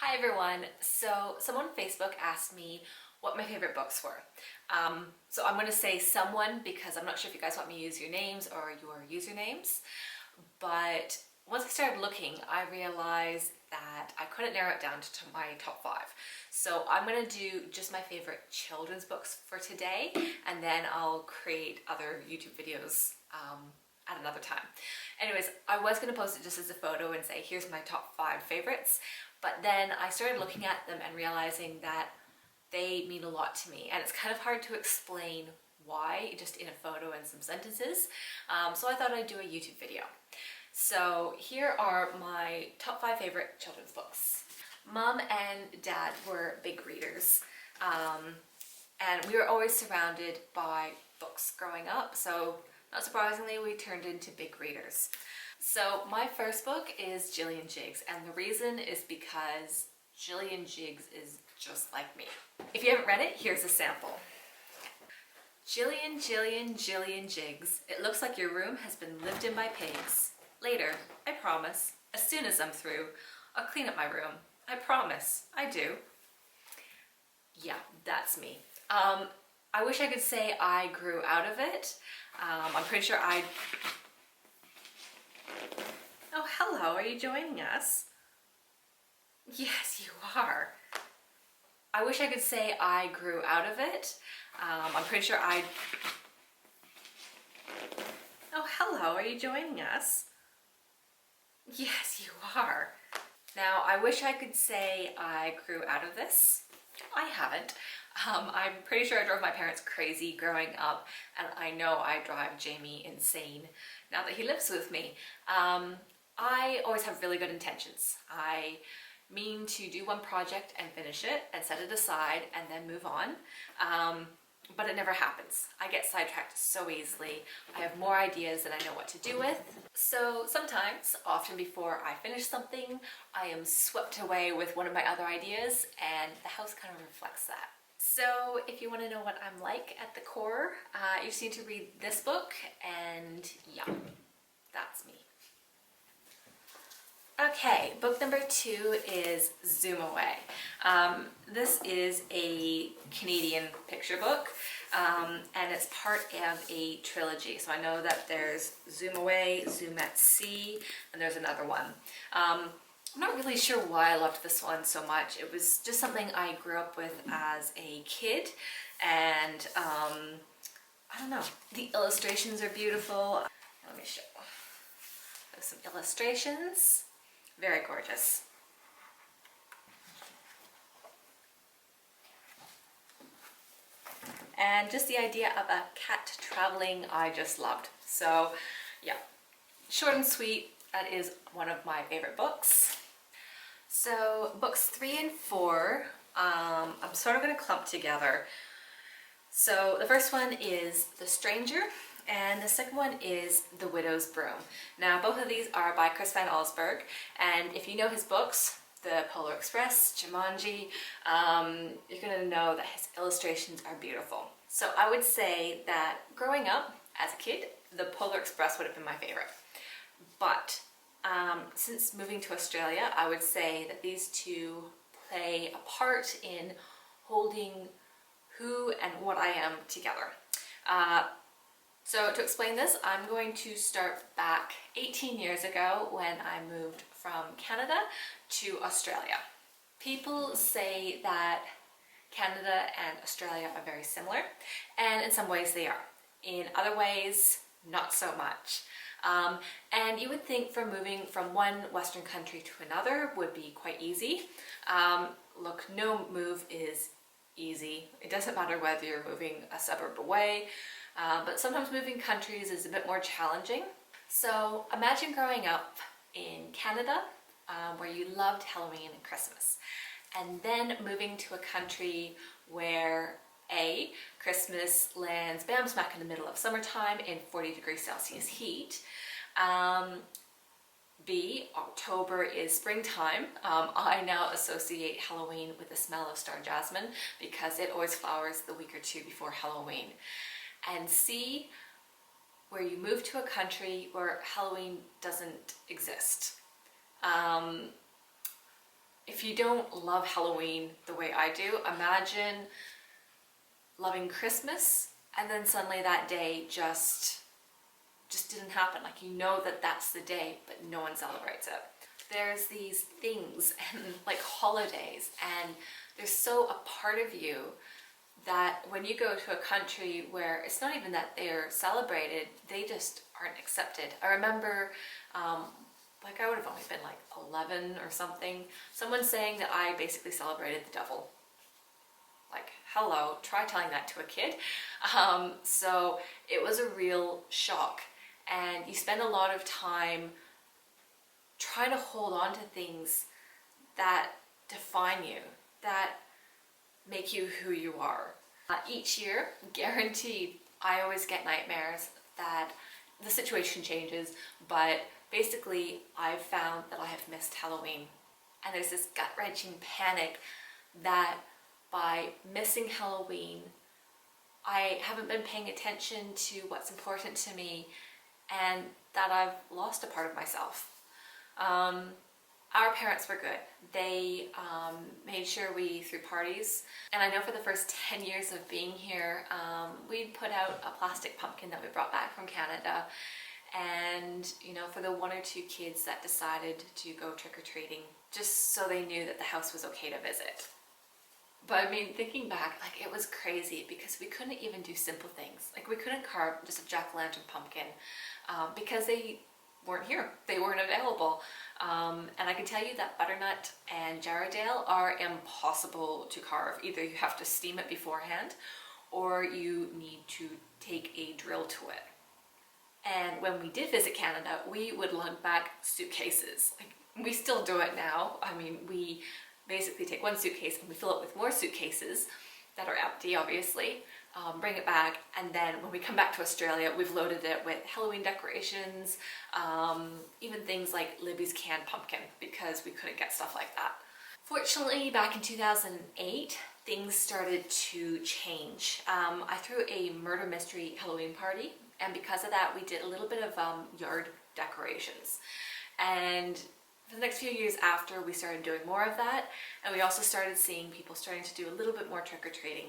Hi everyone. So someone on Facebook asked me what my favorite books were. So I'm going to say someone because I'm not sure if you guys want me to use your names or your usernames. But once I started looking, I realized that I couldn't narrow it down to my top 5. So I'm going to do just my favorite children's books for today, and then I'll create other YouTube videos at another time. Anyways, I was going to post it just as a photo and say, here's my top 5 favorites. But then I started looking at them and realizing that they mean a lot to me. And it's kind of hard to explain why, just in a photo and some sentences. So I thought I'd do a YouTube video. So here are my top 5 favorite children's books. Mom and Dad were big readers. And we were always surrounded by books growing up. So not surprisingly, we turned into big readers. So my first book is Gillian Jiggs, and the reason is because Gillian Jiggs is just like me. If you haven't read it, here's a sample. Gillian Jiggs, it looks like your room has been lived in by pigs. Later, I promise, as soon as I'm through, I'll clean up my room. I promise, I do. Yeah, that's me. I wish I could say I grew out of it. I'm pretty sure Oh, hello, are you joining us? Yes, you are. I wish I could say I grew out of it. I'm pretty sure Oh, hello, are you joining us? Yes, you are. Now, I wish I could say I grew out of this. I haven't. I'm pretty sure I drove my parents crazy growing up, and I know I drive Jamie insane now that he lives with me. I always have really good intentions. I mean to do one project and finish it and set it aside and then move on. But it never happens. I get sidetracked so easily. I have more ideas than I know what to do with. So sometimes, often before I finish something, I am swept away with one of my other ideas, and the house kind of reflects that. So if you want to know what I'm like at the core, you just need to read this book, and yeah, that's me. Okay, book number 2 is Zoom Away. This is a Canadian picture book, and it's part of a trilogy. So I know that there's Zoom Away, Zoom at Sea, and there's another one. I'm not really sure why I loved this one so much. It was just something I grew up with as a kid, and I don't know. The illustrations are beautiful. Let me show. There's some illustrations. Very gorgeous. And just the idea of a cat traveling, I just loved. So yeah, short and sweet, that is one of my favorite books. So books 3 and 4, I'm sort of going to clump together. So the first one is The Stranger, and the second one is The Widow's Broom. Now both of these are by Chris Van Allsburg, and if you know his books, The Polar Express, Jumanji, you're going to know that his illustrations are beautiful. So I would say that growing up as a kid, The Polar Express would have been my favorite. But since moving to Australia, I would say that these two play a part in holding who and what I am together. So to explain this, I'm going to start back 18 years ago when I moved from Canada to Australia. People say that Canada and Australia are very similar, and in some ways they are. In other ways, not so much. And you would think from moving from one Western country to another would be quite easy. Look, no move is easy. It doesn't matter whether you're moving a suburb away, but sometimes moving countries is a bit more challenging. So imagine growing up in Canada, where you loved Halloween and Christmas, and then moving to a country where A, Christmas lands bam smack in the middle of summertime in 40 degrees Celsius heat. B, October is springtime. I now associate Halloween with the smell of star jasmine because it always flowers the week or two before Halloween. And C, where you move to a country where Halloween doesn't exist. if you don't love Halloween the way I do, imagine loving Christmas and then suddenly that day just didn't happen. Like, you know that that's the day, but no one celebrates it. There's these things and like holidays, and they're so a part of you that when you go to a country where it's not even that they're celebrated, they just aren't accepted. I remember, like I would have only been like 11 or something, someone saying that I basically celebrated the devil. Like, hello, try telling that to a kid. So it was a real shock. And you spend a lot of time trying to hold on to things that define you, that make you who you are. Each year, guaranteed, I always get nightmares that the situation changes, but basically I've found that I have missed Halloween. And there's this gut-wrenching panic that by missing Halloween, I haven't been paying attention to what's important to me and that I've lost a part of myself. Our parents were good. They made sure we threw parties. And I know for the first 10 years of being here, we'd put out a plastic pumpkin that we brought back from Canada. And, you know, for the one or two kids that decided to go trick-or-treating, just so they knew that the house was okay to visit. But I mean, thinking back, like, it was crazy because we couldn't even do simple things. Like, we couldn't carve just a jack-o'-lantern pumpkin because they weren't here. They weren't available. And I can tell you that butternut and Jarrahdale are impossible to carve. Either you have to steam it beforehand or you need to take a drill to it. And when we did visit Canada, we would lug back suitcases. Like, we still do it now. I mean, we basically take one suitcase and we fill it with more suitcases that are empty, obviously, bring it back, and then when we come back to Australia, we've loaded it with Halloween decorations, even things like Libby's canned pumpkin, because we couldn't get stuff like that. Fortunately, back in 2008, things started to change. I threw a murder mystery Halloween party, and because of that, we did a little bit of yard decorations. And for the next few years after, we started doing more of that, and we also started seeing people starting to do a little bit more trick-or-treating.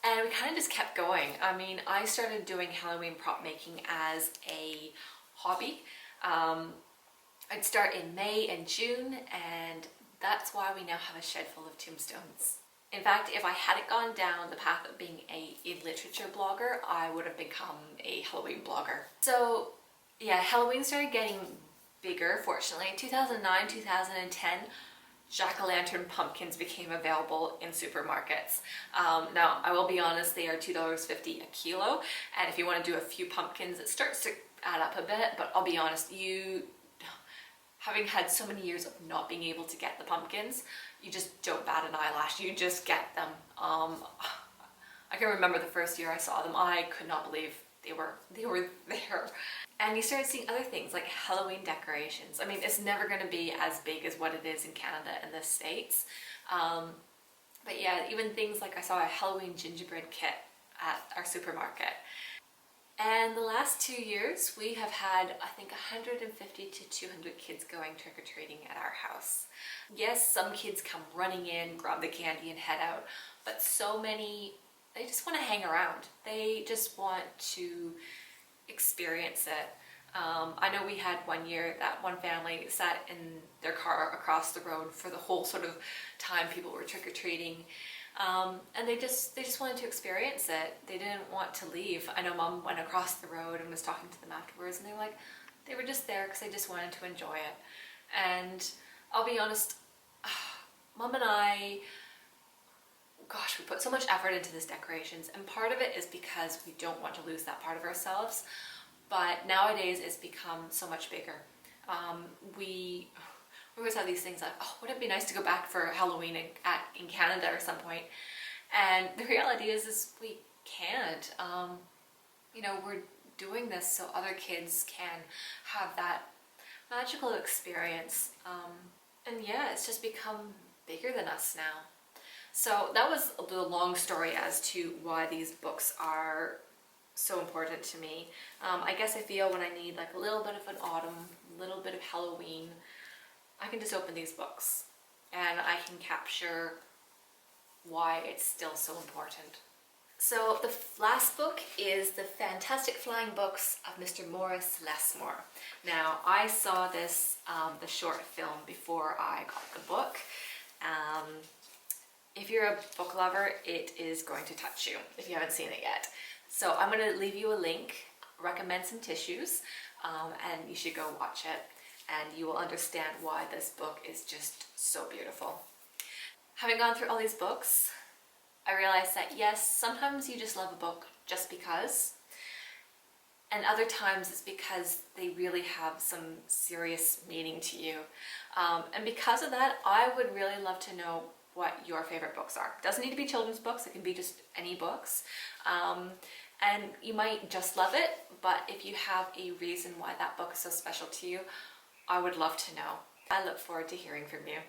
And we kind of just kept going. I mean, I started doing Halloween prop making as a hobby. I'd start in May and June, and that's why we now have a shed full of tombstones. In fact, if I hadn't gone down the path of being a literature blogger, I would have become a Halloween blogger. So yeah, Halloween started getting bigger, fortunately. In 2009, 2010, jack-o'-lantern pumpkins became available in supermarkets. Now, I will be honest, they are $2.50 a kilo, and if you want to do a few pumpkins, it starts to add up a bit, but I'll be honest, having had so many years of not being able to get the pumpkins, you just don't bat an eyelash, you just get them. I can remember the first year I saw them, I could not believe they were there. And you started seeing other things like Halloween decorations. I mean, it's never going to be as big as what it is in Canada and the States. But yeah, even things like I saw a Halloween gingerbread kit at our supermarket. And the last 2 years, we have had, I think, 150 to 200 kids going trick-or-treating at our house. Yes, some kids come running in, grab the candy and head out, but so many, they just want to hang around. They just want to experience it. I know we had one year that one family sat in their car across the road for the whole sort of time people were trick-or-treating. And they just wanted to experience it. They didn't want to leave. I know Mom went across the road and was talking to them afterwards, and they were just there because they just wanted to enjoy it. And I'll be honest, Mom and I, gosh, we put so much effort into these decorations, and part of it is because we don't want to lose that part of ourselves, but nowadays it's become so much bigger. We always have these things like, oh, wouldn't it be nice to go back for Halloween in Canada or some point? And the reality is we can't. You know, we're doing this so other kids can have that magical experience. And yeah, it's just become bigger than us now. So that was the long story as to why these books are so important to me. I guess I feel when I need like a little bit of an autumn, a little bit of Halloween, I can just open these books and I can capture why it's still so important. So the last book is The Fantastic Flying Books of Mr. Maurice Lesmore. Now, I saw this, the short film, before I got the book. If you're a book lover, it is going to touch you if you haven't seen it yet. So I'm going to leave you a link, recommend some tissues, and you should go watch it, and you will understand why this book is just so beautiful. Having gone through all these books, I realized that yes, sometimes you just love a book just because, and other times it's because they really have some serious meaning to you. And because of that, I would really love to know what your favorite books are. It doesn't need to be children's books, it can be just any books. And you might just love it, but if you have a reason why that book is so special to you, I would love to know. I look forward to hearing from you.